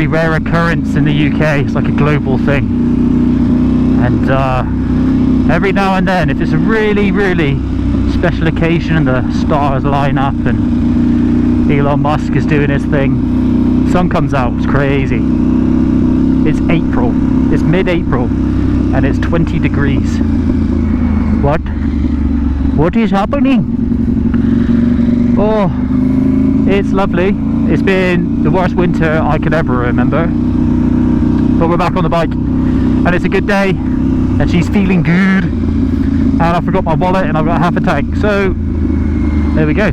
very rare occurrence in the UK. It's like a global thing, and every now and then, if it's a really special occasion and the stars line up and Elon Musk is doing his thing, sun comes out. It's crazy. It's April, it's mid-April, and it's 20 degrees. What is happening? Oh, it's lovely. It's been the worst winter I could ever remember, but we're back on the bike and it's a good day and she's feeling good, and I forgot my wallet and I've got half a tank, so there we go.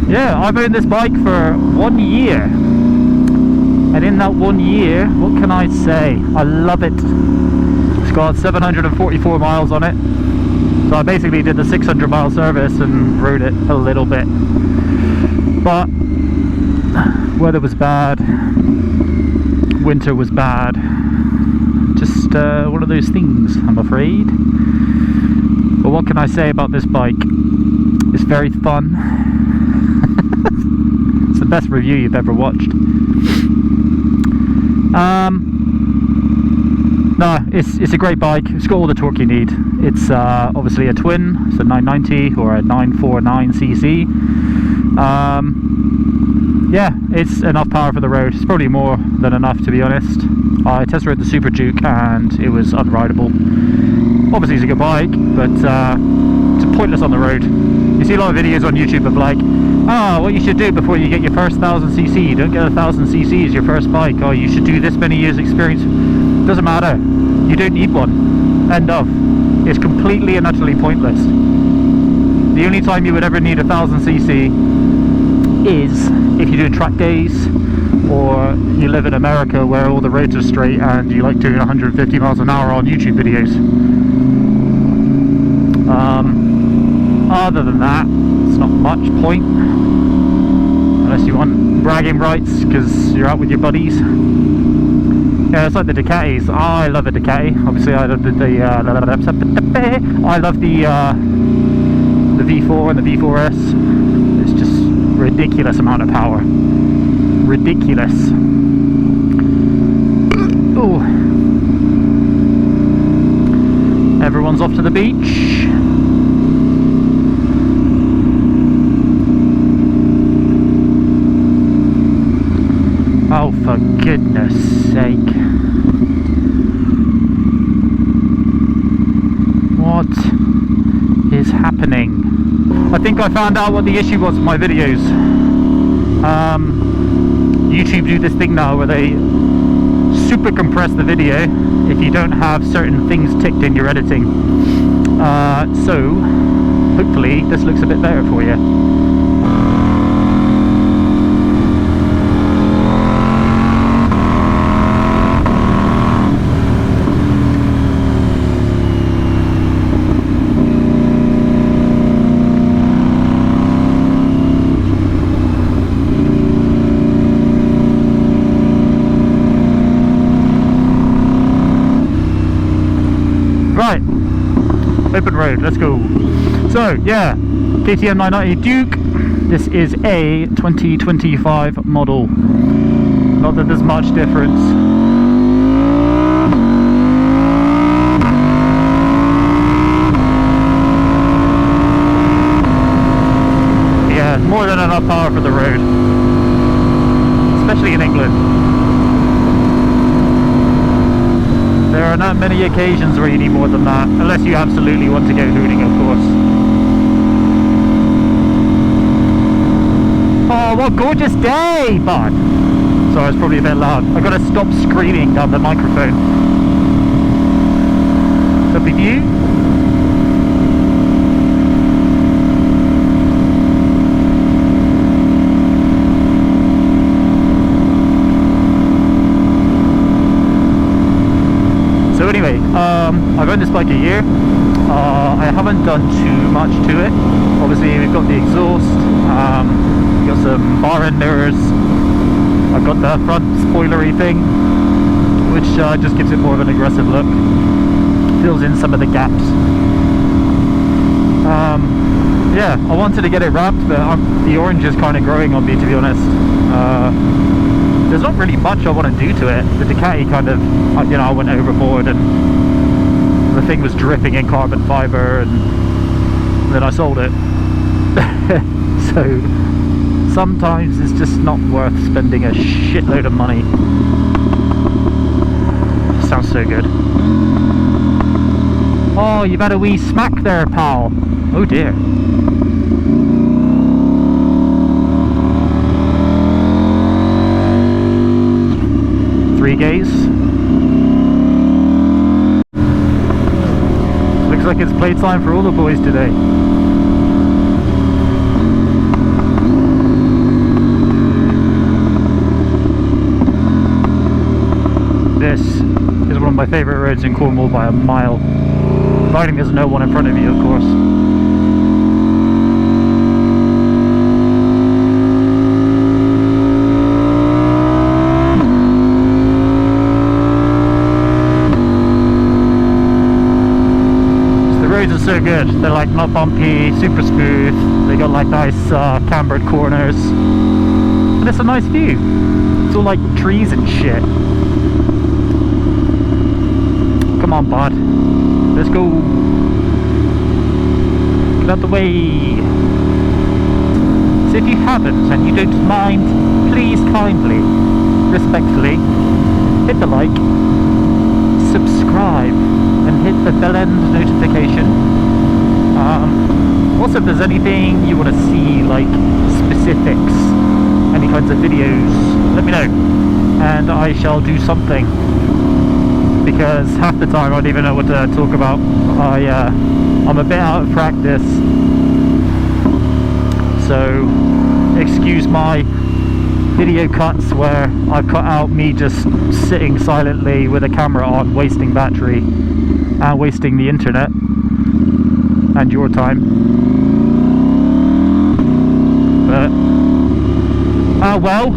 Yeah, I've owned this bike for 1 year, and in that 1 year, what can I say? I love it. It's got 744 miles on it, so I basically did the 600-mile service and rode it a little bit, but weather was bad, winter was bad, just one of those things, I'm afraid. But what can I say about this bike? It's very fun. It's the best review you've ever watched. No, it's a great bike. It's got all the torque you need. It's obviously a twin. It's a 990 or a 949cc. Yeah, it's enough power for the road. It's probably more than enough, to be honest. I test rode the Super Duke and it was unrideable. Obviously it's a good bike, but it's pointless on the road. You see a lot of videos on YouTube of like, what you should do before you get your first 1000cc. Don't get 1000cc as your first bike. Oh, you should do this many years experience. Doesn't matter. You don't need one. End of. It's completely and utterly pointless. The only time you would ever need 1000cc is if you're doing track days, or you live in America where all the roads are straight and you like doing 150 miles an hour on YouTube videos. Other than that, it's not much point, unless you want bragging rights because you're out with your buddies. Yeah, it's like the Ducatis. I love a Ducati. Obviously I love the V4 and the V4S. It's just ridiculous amount of power. Ridiculous. Oh, everyone's off to the beach. Oh, for goodness sake. What is happening? I think I found out what the issue was with my videos. YouTube do this thing now where they super compress the video if you don't have certain things ticked in your editing. So hopefully this looks a bit better for you. Right, open road, let's go. So yeah, KTM 990 Duke. This is a 2025 model. Not that there's much difference. Yeah, more than enough power for the road, especially in England. There are not many occasions where you need more than that, unless you absolutely want to go hooning, of course. Oh, what a gorgeous day, bud! Sorry, it's probably a bit loud. I've got to stop screaming down the microphone. Lovely view. So anyway, I've owned this bike a year. I haven't done too much to it. Obviously we've got the exhaust, we've got some bar end mirrors, I've got the front spoilery thing, which just gives it more of an aggressive look, fills in some of the gaps. Yeah, I wanted to get it wrapped, but the orange is kind of growing on me, to be honest. there's not really much I want to do to it. The Ducati kind of, you know, I went overboard and the thing was dripping in carbon fibre, and then I sold it. So sometimes it's just not worth spending a shitload of money. Sounds so good. Oh, you've had a wee smack there, pal. Oh dear. Three gaze. Looks like it's playtime for all the boys today. This is one of my favourite roads in Cornwall by a mile. Providing there's no one in front of you, of course. The roads are so good. They're like not bumpy, super smooth. They got like nice cambered corners. And it's a nice view. It's all like trees and shit. Come on, bud. Let's go. Get out the way. So if you haven't and you don't mind, please kindly, respectfully, hit the like, subscribe, and hit the bell end notification. Also, if there's anything you want to see, like specifics, any kinds of videos, let me know, and I shall do something. Because half the time I don't even know what to talk about. I'm a bit out of practice, so excuse my video cuts where I've cut out me just sitting silently with a camera on, wasting battery and wasting the internet and your time. But oh well.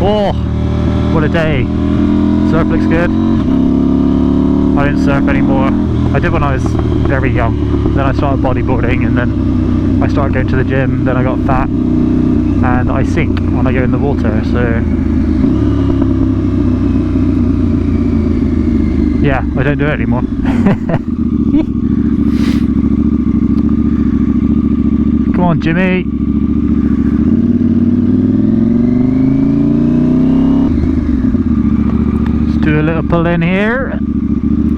Oh, what a day. Surf looks good. I don't surf anymore. I did when I was very young. Then I started bodyboarding, and then I started going to the gym. Then I got fat, and I sink when I go in the water. So yeah, I don't do it anymore. Come on, Jimmy. Do a little pull in here.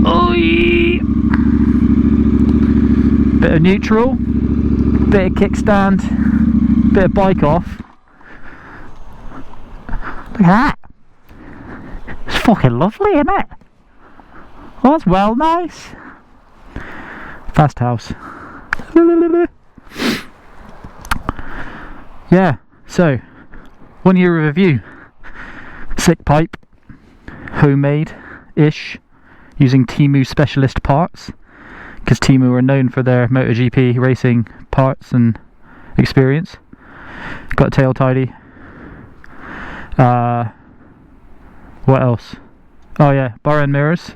Oi! Bit of neutral, bit of kickstand, bit of bike off. Look at that. It's fucking lovely, isn't it? Oh, that's well nice. Fast house. Yeah, so 1 year review. Sick pipe. Homemade-ish, using Temu specialist parts, because Temu are known for their MotoGP racing parts and experience. Got a tail tidy. What else? Oh yeah, bar end mirrors.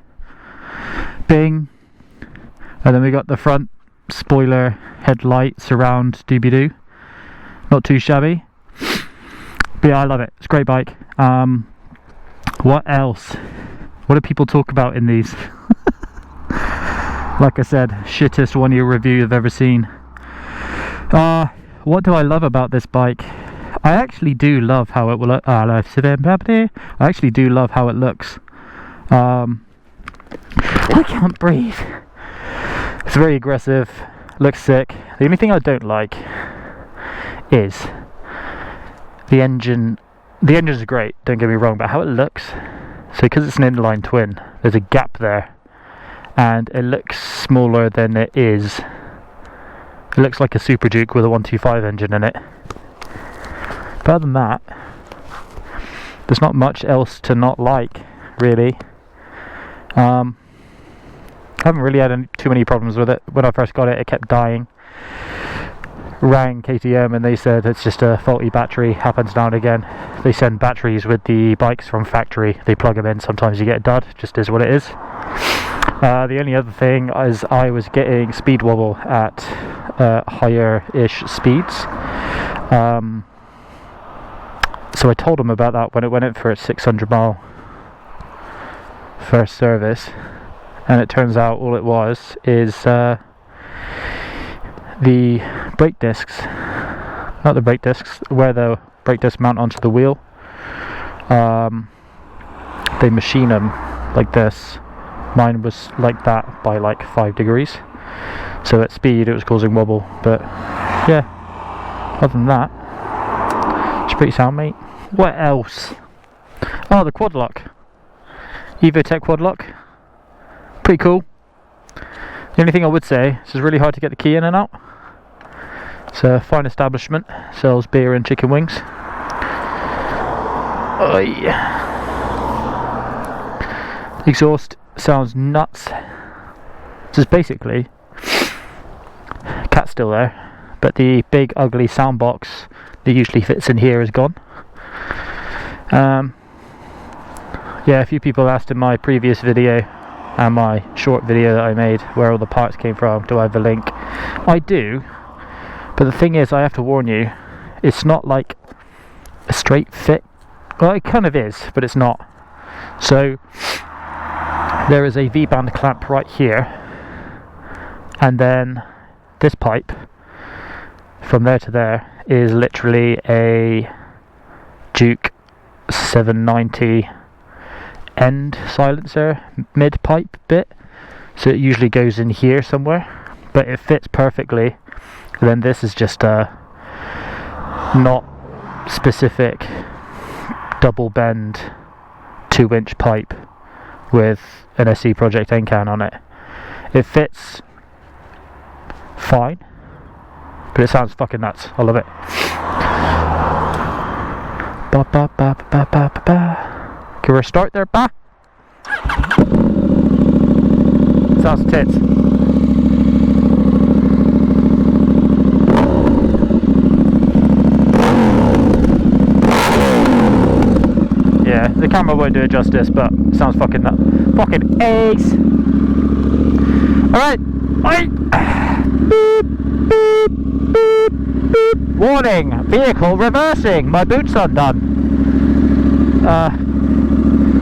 Bing. And then we got the front spoiler headlight surround doobie-doo. Not too shabby. But yeah, I love it. It's a great bike. What else? What do people talk about in these? Like I said, shittest 1 year review I've ever seen. What do I love about this bike? I actually do love how it will look. I actually do love how it looks. I can't breathe. It's very aggressive, looks sick. The only thing I don't like is the engine. The engine's great, don't get me wrong, but how it looks. So because it's an inline twin, there's a gap there, and it looks smaller than it is. It looks like a Super Duke with a 125 engine in it. But other than that, there's not much else to not like, really. I haven't really had too many problems with it. When I first got it, it kept dying. Rang KTM and they said it's just a faulty battery, happens now and again. They send batteries with the bikes from factory, they plug them in, sometimes you get a dud, just is what it is. The only other thing is I was getting speed wobble at higher-ish speeds. So I told him about that when it went in for a 600 mile first service, and it turns out all it was is the brake discs, not the brake discs, where the brake discs mount onto the wheel. They machine them like this. Mine was like that by like 5 degrees, so at speed it was causing wobble, but yeah, other than that it's pretty sound, mate. What else? Oh, the quad lock, Evotech quad lock, pretty cool. The only thing I would say is it's really hard to get the key in and out. It's a fine establishment, sells beer and chicken wings. Oh yeah. Exhaust sounds nuts. Just basically, cat's still there, but the big ugly sound box that usually fits in here is gone. Yeah, a few people asked in my previous video and my short video that I made where all the parts came from. Do I have a link? I do, but the thing is, I have to warn you, it's not like a straight fit. Well, it kind of is, but it's not. So there is a V-band clamp right here, and then this pipe from there to there is literally a Duke 790 end silencer mid pipe bit, so it usually goes in here somewhere, but it fits perfectly. Then this is just a not specific double bend 2-inch pipe with an SE Project end can on it. It fits fine, but it sounds fucking nuts. I love it. Ba ba ba ba ba ba ba. Can we start there, ba? Sounds tits. Yeah, the camera won't do it justice, but it sounds fucking nuts. Fucking ace. Alright. Beep, beep, beep, beep. Warning, vehicle reversing. My boot's undone.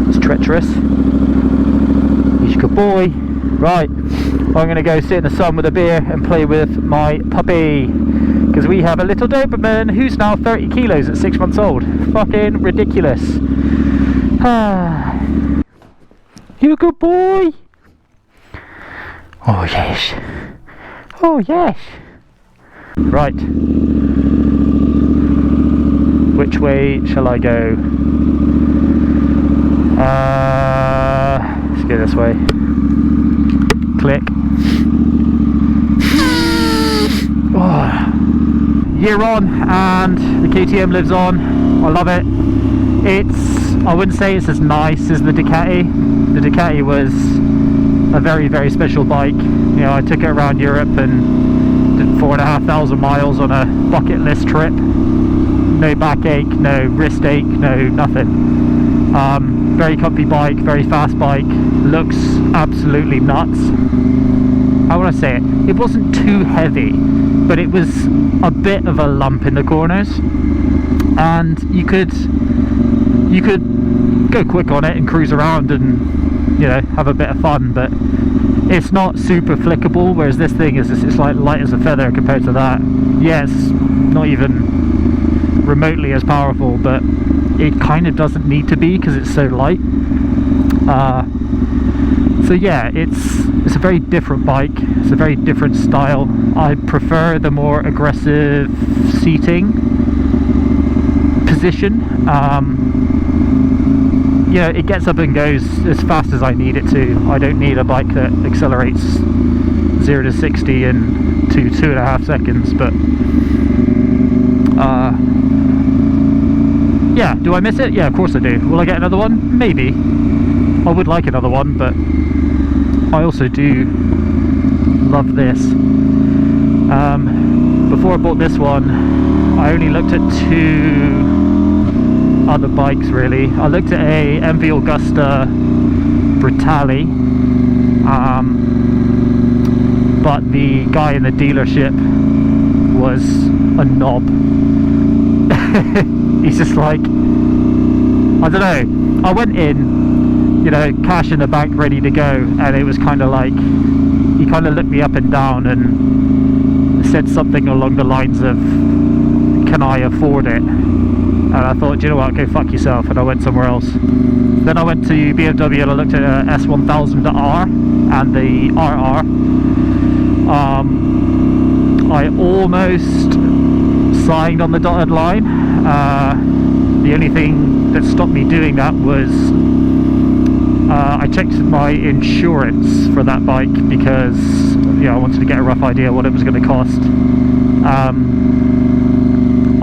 It's treacherous. He's a good boy. Right, I'm going to go sit in the sun with a beer and play with my puppy, because we have a little Doberman who's now 30 kilos at 6 months old. Fucking ridiculous. You a good boy? Oh yes. Oh yes. Right. Which way shall I go? Let's go this way. Click. Oh. Year on, and the KTM lives on. I love it. I wouldn't say it's as nice as the Ducati. The Ducati was a very, very special bike. You know, I took it around Europe and did 4,500 miles on a bucket list trip. No backache, no wrist ache, no nothing. Very comfy bike, very fast bike, looks absolutely nuts. How would I say it? It wasn't too heavy, but it was a bit of a lump in the corners, and you could go quick on it and cruise around and, you know, have a bit of fun, but it's not super flickable, whereas this thing is just, it's like light as a feather compared to that. Yeah, it's not even remotely as powerful, but it kind of doesn't need to be because it's so light. So yeah, it's a very different bike. It's a very different style. I prefer the more aggressive seating position. You know, it gets up and goes as fast as I need it to. I don't need a bike that accelerates 0 to 60 in 2.5 seconds, but yeah, do I miss it? Yeah, of course I do. Will I get another one? Maybe. I would like another one, but I also do love this. Before I bought this one, I only looked at 2 other bikes really. I looked at a MV Augusta Britali, But the guy in the dealership was a knob. He's just like, I don't know, I went in, you know, cash in the bank ready to go, and it was kind of like, he kind of looked me up and down and said something along the lines of, can I afford it? And I thought, you know what, go fuck yourself, and I went somewhere else. Then I went to BMW and I looked at a S1000R and the RR. I almost signed on the dotted line. The only thing that stopped me doing that was I checked my insurance for that bike because, you know, I wanted to get a rough idea what it was going to cost.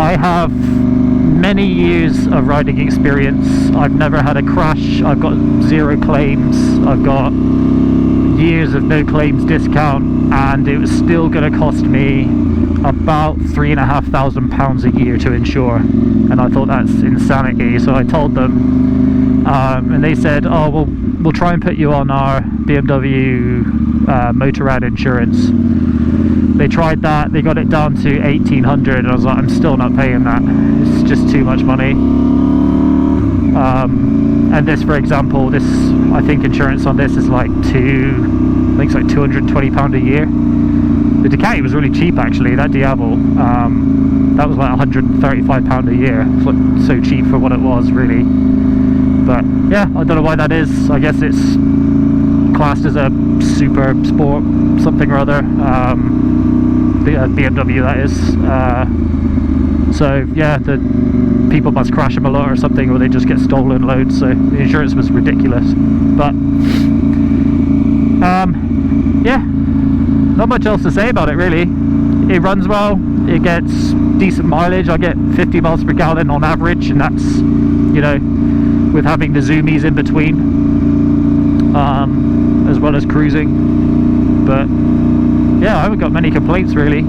I have many years of riding experience. I've never had a crash. I've got 0 claims. I've got years of no claims discount, and it was still going to cost me about £3,500 a year to insure, and I thought that's insanity. So I told them, and they said, oh well, we'll try and put you on our BMW Motorrad insurance. They tried that, they got it down to 1,800, and I was like, I'm still not paying that. It's just too much money. And this, for example, this, I think insurance on this is like £220 a year. The Ducati was really cheap actually, that Diavel. That was like £135 a year. It's like so cheap for what it was, really. But yeah, I don't know why that is. I guess it's classed as a super sport something or other. BMW, that is. So yeah, the people must crash them a lot or something, or they just get stolen loads. So the insurance was ridiculous. But yeah, not much else to say about it really. It runs well, it gets decent mileage. I get 50 miles per gallon on average, and that's, you know, with having the zoomies in between, as well as cruising. But yeah, I haven't got many complaints really.